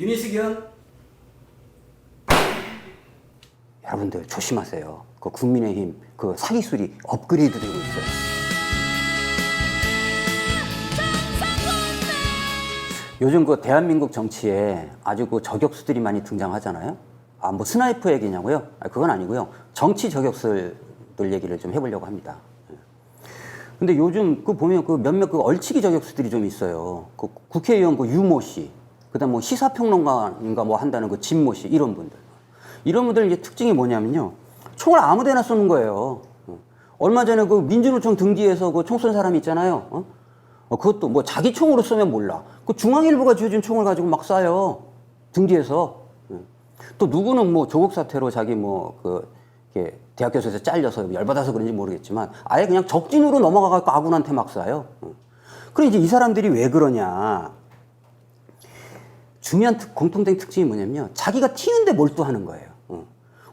유니스 기원. 여러분들 조심하세요. 그 국민의힘 그 사기술이 업그레이드 되고 있어요. 요즘 그 대한민국 정치에 아주 그 저격수들이 많이 등장하잖아요. 아, 뭐 스나이퍼 얘기냐고요? 아, 그건 아니고요. 정치 저격수들 얘기를 좀 해보려고 합니다. 근데 요즘 그 보면 그 몇몇 그 얼치기 저격수들이 좀 있어요. 그 국회의원 그 유모 씨, 그다음 뭐 시사평론가인가 뭐 한다는 그 진모 씨, 이런 분들. 이런 분들 이제 특징이 뭐냐면요. 총을 아무데나 쏘는 거예요. 얼마 전에 그 민주노총 등 뒤에서 그 총 쏜 사람 있잖아요. 그것도 뭐 자기 총으로 쏘면 몰라. 그 중앙일보가 쥐어준 총을 가지고 막 쏴요. 등 뒤에서. 또 누구는 뭐 조국 사태로 자기 뭐 그 이렇게 대학 교수에서 잘려서 열받아서 그런지 모르겠지만 아예 그냥 적진으로 넘어가갖고 아군한테 막 쏴요. 그럼 이제 이 사람들이 왜 그러냐. 중요한 공통된 특징이 뭐냐면요. 자기가 튀는데 몰두하는 거예요.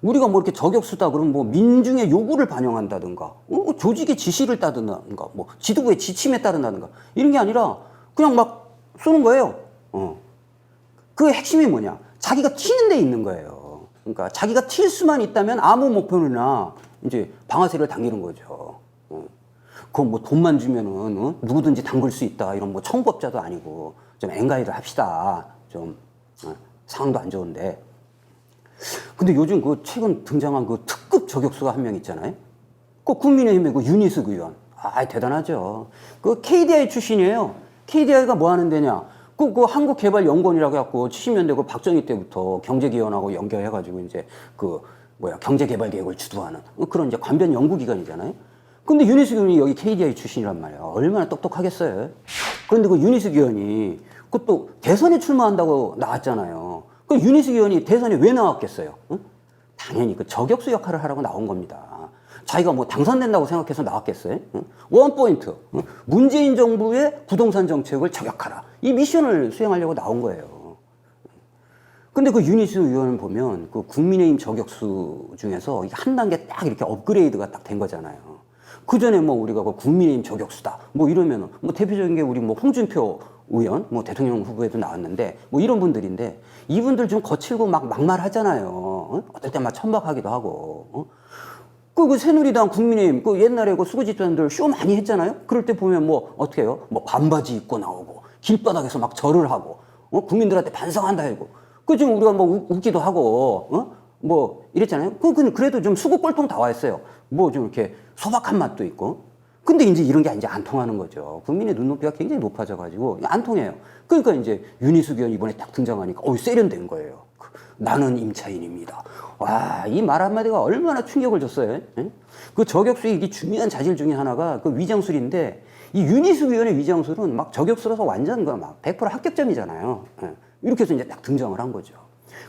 우리가 뭐 이렇게 저격수다 그러면 뭐 민중의 요구를 반영한다든가, 조직의 지시를 따른다든가, 뭐 지도부의 지침에 따른다든가, 이런 게 아니라 그냥 막 쏘는 거예요. 그 핵심이 뭐냐. 자기가 튀는 데 있는 거예요. 그러니까 자기가 튈 수만 있다면 아무 목표나 이제 방아쇠를 당기는 거죠. 그건 뭐 돈만 주면은 누구든지 담글 수 있다. 이런 뭐 청법자도 아니고 좀 엔가이를 합시다. 좀 상황도 안 좋은데. 근데 요즘 그 최근 등장한 그 특급 저격수가 한 명 있잖아요. 그 국민의힘의 그 유니스 의원. 아, 대단하죠. 그 KDI 출신이에요. KDI가 뭐 하는 데냐? 그 한국개발연구원이라고 해갖고 70년대 그 박정희 때부터 경제기원하고 연결해가지고 이제 그 경제개발 계획을 주도하는 그런 이제 관변 연구기관이잖아요. 근데 유니스 의원이 여기 KDI 출신이란 말이야. 얼마나 똑똑하겠어요. 그런데 그 유니스 의원이 그것도 대선에 출마한다고 나왔잖아요. 그 유니스 의원이 대선에 왜 나왔겠어요? 당연히 그 저격수 역할을 하라고 나온 겁니다. 자기가 뭐 당선된다고 생각해서 나왔겠어요? 원포인트. 문재인 정부의 부동산 정책을 저격하라. 이 미션을 수행하려고 나온 거예요. 근데 그 유니스 의원을 보면 그 국민의힘 저격수 중에서 한 단계 딱 이렇게 업그레이드가 딱 된 거잖아요. 그 전에 뭐 우리가 그 국민의힘 저격수다. 뭐 이러면 뭐 대표적인 게 우리 뭐 홍준표 의원, 뭐 대통령 후보에도 나왔는데 뭐 이런 분들인데 이분들 좀 거칠고 막 막말하잖아요. 어떨 때 막 천박하기도 하고. 그 새누리당 국민의힘 그 옛날에 그 수구 집단들 쇼 많이 했잖아요. 그럴 때 보면 뭐 어떻게 해요? 뭐 반바지 입고 나오고 길바닥에서 막 절을 하고 국민들한테 반성한다 하고 그 좀 우리가 뭐 웃기도 하고 뭐 이랬잖아요. 그래도 좀 수구 꼴통 다 와 있어요. 뭐 좀 이렇게 소박한 맛도 있고. 근데 이제 이런 게 이제 안 통하는 거죠. 국민의 눈높이가 굉장히 높아져가지고 안 통해요. 그러니까 이제 윤희숙 의원 이번에 딱 등장하니까 세련된 거예요. 나는 임차인입니다. 와, 이 말 한마디가 얼마나 충격을 줬어요. 에? 그 저격수의 이게 중요한 자질 중에 하나가 그 위장술인데 이 윤희숙 의원의 위장술은 막 저격수라서 완전 막 100% 합격점이잖아요. 에? 이렇게 해서 이제 딱 등장을 한 거죠.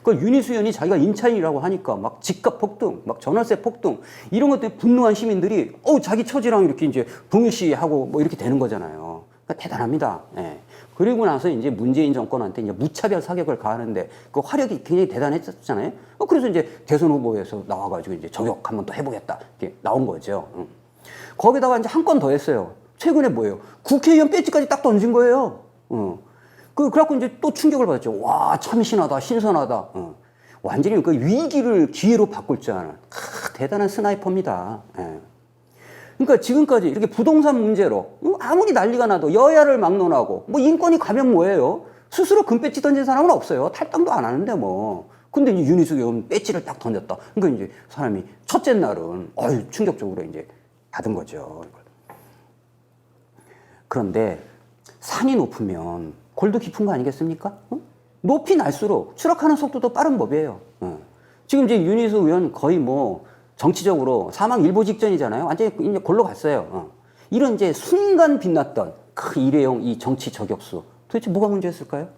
그 윤희숙 의원이 자기가 임차인이라고 하니까 막 집값 폭등, 막 전월세 폭등 이런 것 때문에 분노한 시민들이 자기 처지랑 이렇게 이제 동일시하고 뭐 이렇게 되는 거잖아요. 그러니까 대단합니다. 예. 그리고 나서 이제 문재인 정권한테 이제 무차별 사격을 가하는데 그 화력이 굉장히 대단했었잖아요. 그래서 이제 대선 후보에서 나와가지고 이제 저격 한번 더 해보겠다 이렇게 나온 거죠. 거기다가 이제 한 건 더 했어요. 최근에 뭐예요? 국회의원 배지까지 딱 던진 거예요. 그래갖고 이제 또 충격을 받았죠. 와, 참신하다, 신선하다. 완전히 그 위기를 기회로 바꿀 줄 아는 대단한 스나이퍼입니다. 예. 그러니까 지금까지 이렇게 부동산 문제로 아무리 난리가 나도 여야를 막론하고 뭐 인권이 가면 뭐예요? 스스로 금배지 던진 사람은 없어요. 탈당도 안 하는데 뭐. 근데 이제 윤희숙 의원 배지를 딱 던졌다. 그러니까 이제 사람이 첫째 날은 충격적으로 이제 받은 거죠. 그런데 산이 높으면 골도 깊은 거 아니겠습니까? 높이 날수록 추락하는 속도도 빠른 법이에요. 지금 이제 윤희숙 의원 거의 뭐 정치적으로 사망 일보 직전이잖아요. 완전히 이제 골로 갔어요. 이런 이제 순간 빛났던 그 일회용 이 정치 저격수. 도대체 뭐가 문제였을까요?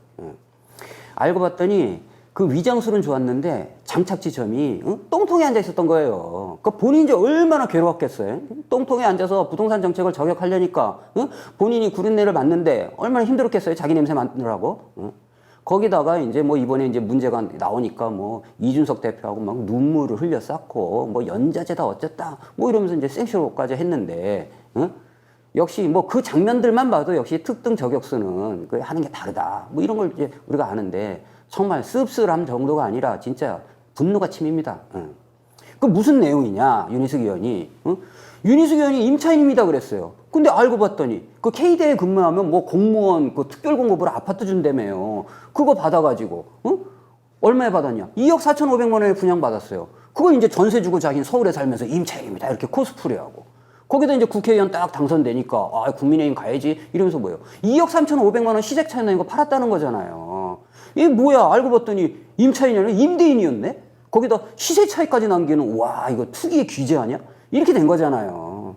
알고 봤더니 그 위장술은 좋았는데 장착 지점이 똥통에 앉아 있었던 거예요. 그 본인이 이제 얼마나 괴로웠겠어요. 똥통에 앉아서 부동산 정책을 저격하려니까 본인이 구린내를 맡는데 얼마나 힘들었겠어요. 자기 냄새 맡느라고. 거기다가 이제 뭐 이번에 이제 문제가 나오니까 뭐 이준석 대표하고 막 눈물을 흘려 쌓고 뭐 연좌제다 어쨌다 뭐 이러면서 이제 생쇼까지 했는데 역시 뭐 그 장면들만 봐도 역시 특등 저격수는 그 하는 게 다르다 뭐 이런 걸 이제 우리가 아는데 정말 씁쓸함 정도가 아니라 진짜 분노가 치밉니다. 그 무슨 내용이냐, 윤희숙 의원이. 윤희숙 의원이 임차인입니다 그랬어요. 근데 알고 봤더니 그 K대에 근무하면 뭐 공무원 그 특별공급으로 아파트 준다며요. 그거 받아가지고 얼마에 받았냐? 2억 4,500만 원에 분양받았어요. 그걸 이제 전세 주고 자기는 서울에 살면서 임차인입니다 이렇게 코스프레하고. 거기다 이제 국회의원 딱 당선되니까 아 국민의힘 가야지 이러면서 뭐예요? 2억 3,500만 원 시세 차이 나는 거 팔았다는 거잖아요. 이게 뭐야? 알고 봤더니 임차인이 아니라 임대인이었네? 거기다 시세 차이까지 남기는 와 이거 투기의 귀재 아니야? 이렇게 된 거잖아요.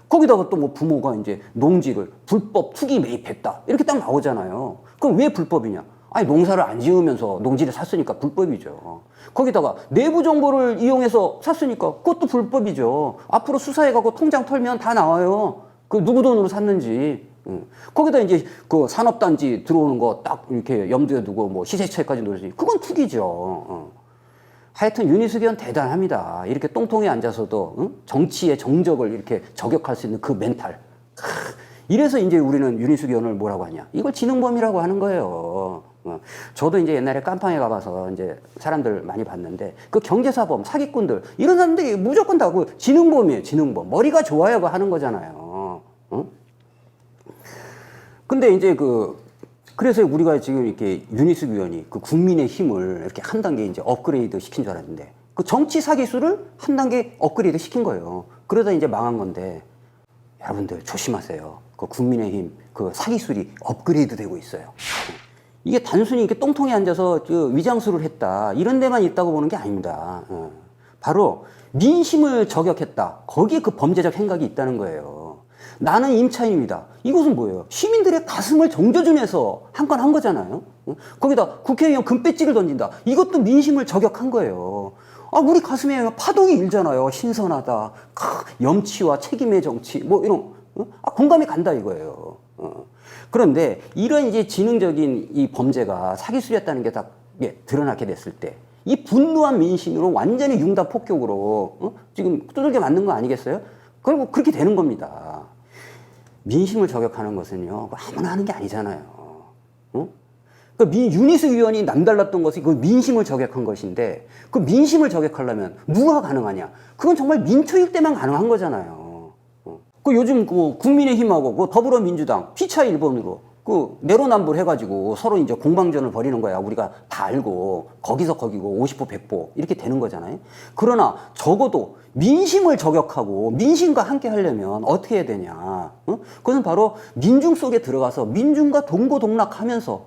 거기다가 또 뭐 부모가 이제 농지를 불법 투기 매입했다 이렇게 딱 나오잖아요. 그럼 왜 불법이냐? 아니 농사를 안 지으면서 농지를 샀으니까 불법이죠. 거기다가 내부 정보를 이용해서 샀으니까 그것도 불법이죠. 앞으로 수사해가고 통장 털면 다 나와요. 그 누구 돈으로 샀는지. 거기다 이제 그 산업단지 들어오는 거 딱 이렇게 염두에 두고 뭐 시세차익까지 노리지. 그건 투기죠. 하여튼 윤희숙 의원 대단합니다. 이렇게 똥통에 앉아서도 정치의 정적을 이렇게 저격할 수 있는 그 멘탈. 이래서 이제 우리는 윤희숙 의원을 뭐라고 하냐? 이걸 지능범이라고 하는 거예요. 저도 이제 옛날에 깜빵에 가봐서 이제 사람들 많이 봤는데 그 경제사범, 사기꾼들 이런 사람들이 무조건 다 그 지능범이에요. 지능범. 머리가 좋아야 하는 거잖아요. 근데 이제 그래서 우리가 지금 이렇게 윤희숙 의원이 그 국민의 힘을 이렇게 한 단계 이제 업그레이드 시킨 줄 알았는데 그 정치 사기수를 한 단계 업그레이드 시킨 거예요. 그러다 이제 망한 건데 여러분들 조심하세요. 그 국민의힘 그 사기술이 업그레이드 되고 있어요. 이게 단순히 이렇게 똥통에 앉아서 위장술을 했다 이런 데만 있다고 보는 게 아닙니다. 바로 민심을 저격했다. 거기에 그 범죄적 행각이 있다는 거예요. 나는 임차인입니다. 이것은 뭐예요? 시민들의 가슴을 정조준해서 한 건 한 거잖아요. 거기다 국회의원 금배지를 던진다. 이것도 민심을 저격한 거예요. 아, 우리 가슴에 파동이 일잖아요. 신선하다. 염치와 책임의 정치. 뭐 이런, 공감이 간다 이거예요. 그런데 이런 이제 지능적인 이 범죄가 사기술이었다는 게 딱 드러나게 됐을 때 이 분노한 민심으로 완전히 융단 폭격으로 지금 두들겨 맞는 거 아니겠어요? 결국 그렇게 되는 겁니다. 민심을 저격하는 것은요, 아무나 하는 게 아니잖아요. 윤희숙 의원이 남달랐던 것이 그 민심을 저격한 것인데, 그 민심을 저격하려면 누가 가능하냐? 그건 정말 민초일 때만 가능한 거잖아요. 요즘 국민의힘하고 더불어민주당 피차 1번으로 내로남불 해가지고 서로 이제 공방전을 벌이는 거야. 우리가 다 알고 거기서 거기고 50보 100보 이렇게 되는 거잖아요. 그러나 적어도 민심을 저격하고 민심과 함께 하려면 어떻게 해야 되냐? 그것은 바로 민중 속에 들어가서 민중과 동고동락하면서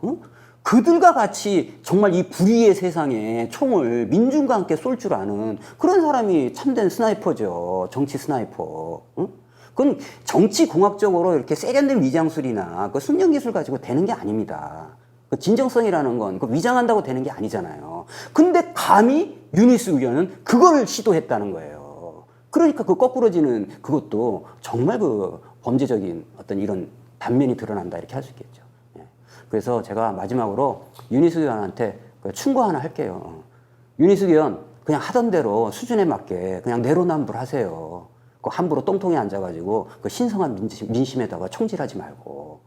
그들과 같이 정말 이 불의의 세상에 총을 민중과 함께 쏠 줄 아는 그런 사람이 참된 스나이퍼죠. 정치 스나이퍼. 그건 정치공학적으로 이렇게 세련된 위장술이나 그 숙련기술 가지고 되는 게 아닙니다. 그 진정성이라는 건 그 위장한다고 되는 게 아니잖아요. 근데 감히 윤희숙 의원은 그거를 시도했다는 거예요. 그러니까 그 거꾸로지는 그것도 정말 그 범죄적인 어떤 이런 단면이 드러난다 이렇게 할 수 있겠죠. 그래서 제가 마지막으로 윤희숙 의원한테 충고 하나 할게요. 윤희숙 의원 그냥 하던 대로 수준에 맞게 그냥 내로남불 하세요. 함부로 똥통에 앉아가지고 그 신성한 민심에다가 총질하지 말고.